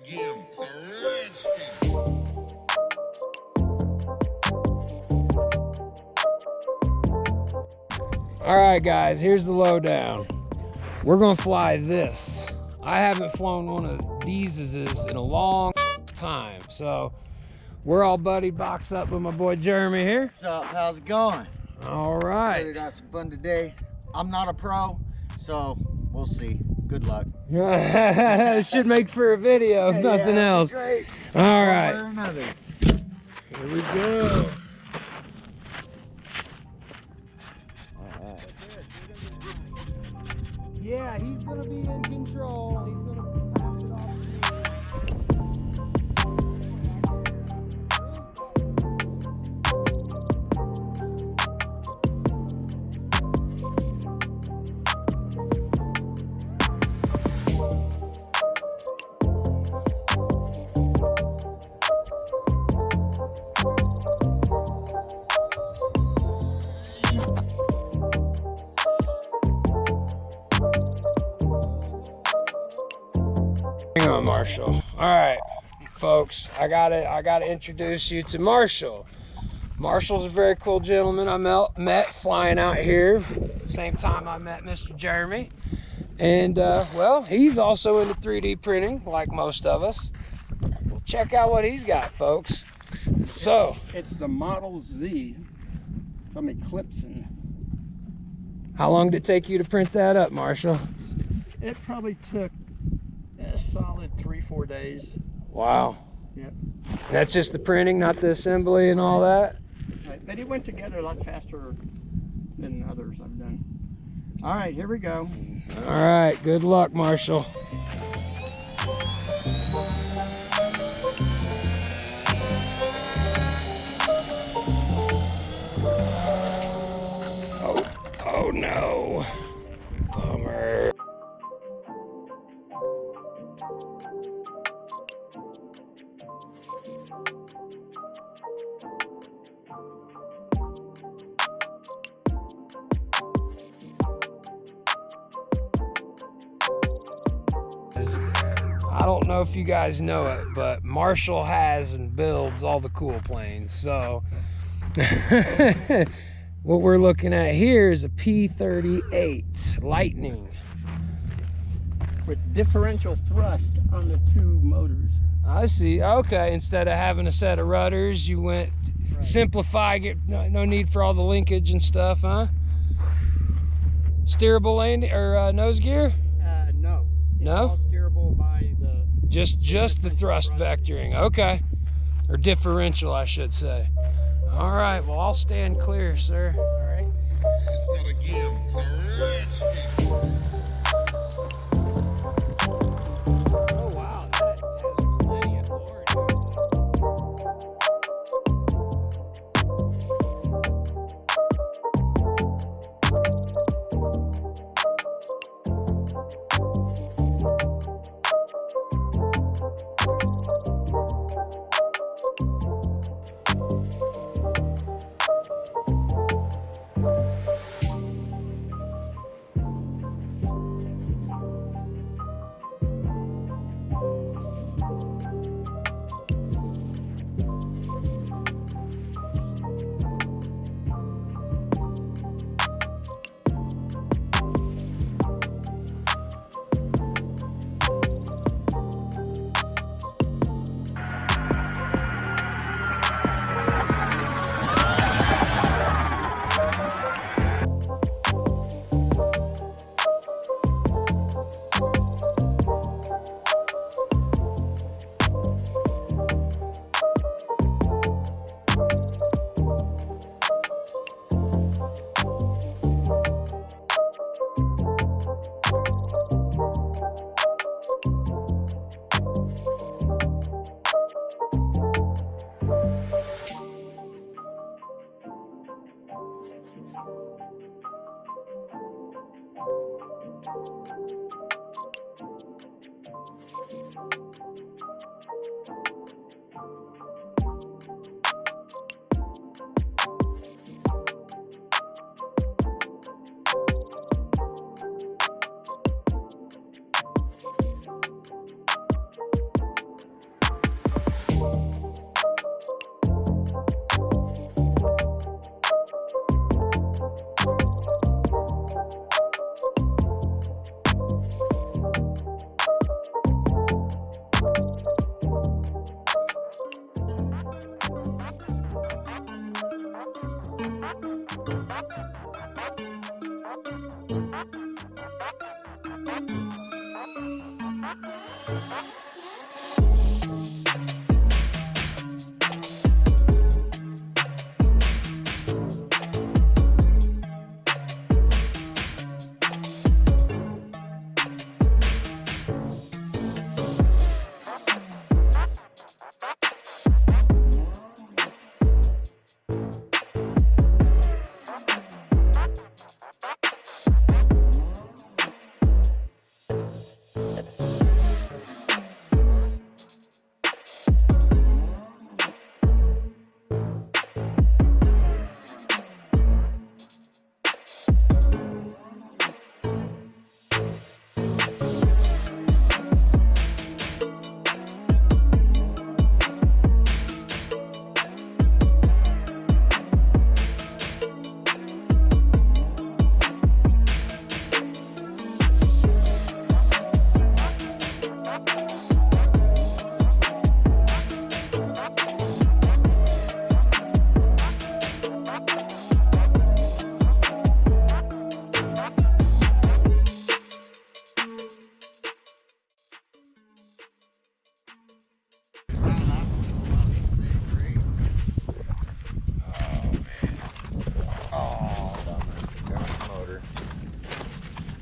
again. It's a redskin. All right, guys, here's the lowdown. We're gonna fly this. I haven't flown one of these in a long time, so we're all buddy boxed up with my boy Jeremy here. What's up? How's it going? All right. Ready to have some fun today. I'm not a pro, so we'll see. Good luck. Should make for a video, if nothing else. Great. All right. One way or another. Here we go. Yeah, he's gonna be in control. He's gonna pass it off Hang on, Marshall. All right, folks, I gotta introduce you to Marshall. Marshall's a very cool gentleman I met flying out here. Same time I met Mr. Jeremy. And well, he's also into 3D printing like most of us. Well, check out what he's got, folks. So it's the Model Z from Eclipson. how long did it take you to print that up, Marshall? It probably took a solid 3-4 days. Wow. Yep. That's just the printing, not the assembly and all that? Right. But it went together a lot faster than others I've done. All right, here we go. All right, good luck, Marshall. Oh no. Bummer. I don't know if you guys know it, but Marshall has and builds all the cool planes. So what we're looking at here is a P-38 Lightning. With differential thrust on the two motors. I see. Okay, instead of having a set of rudders, you went simplify. Get no need for all the linkage and stuff, huh? Steerable landing or nose gear? No. It's No? all steerable by the... Just the thrust vectoring. Okay. Or differential, I should say. All right, well, I'll stand clear, sir. All right. It's not again. It's a redskin. Oh, wow. That has plenty of floor.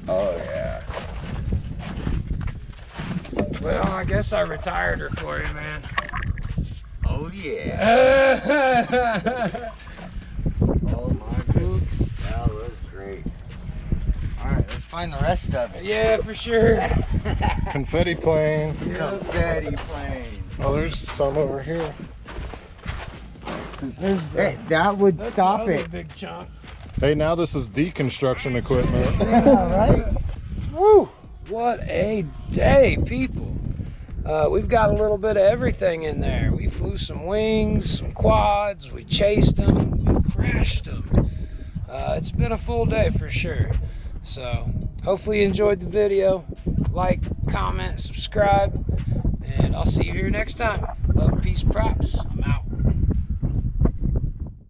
Oh yeah. Well, I guess I retired her for you, man. Oh yeah. Oh my goodness. That was great. Alright, let's find the rest of it. Yeah, for sure. Confetti plane. Confetti plane. Oh, there's some over here. Hey, that would stop Another it. big chunk. Hey, now this is deconstruction equipment. Yeah, right? Woo! What a day, people. We've got a little bit of everything in there. We flew some wings, some quads, we chased them, we crashed them. It's been a full day for sure. So, hopefully you enjoyed the video. Like, comment, subscribe, and I'll see you here next time. Love, peace, props. I'm out.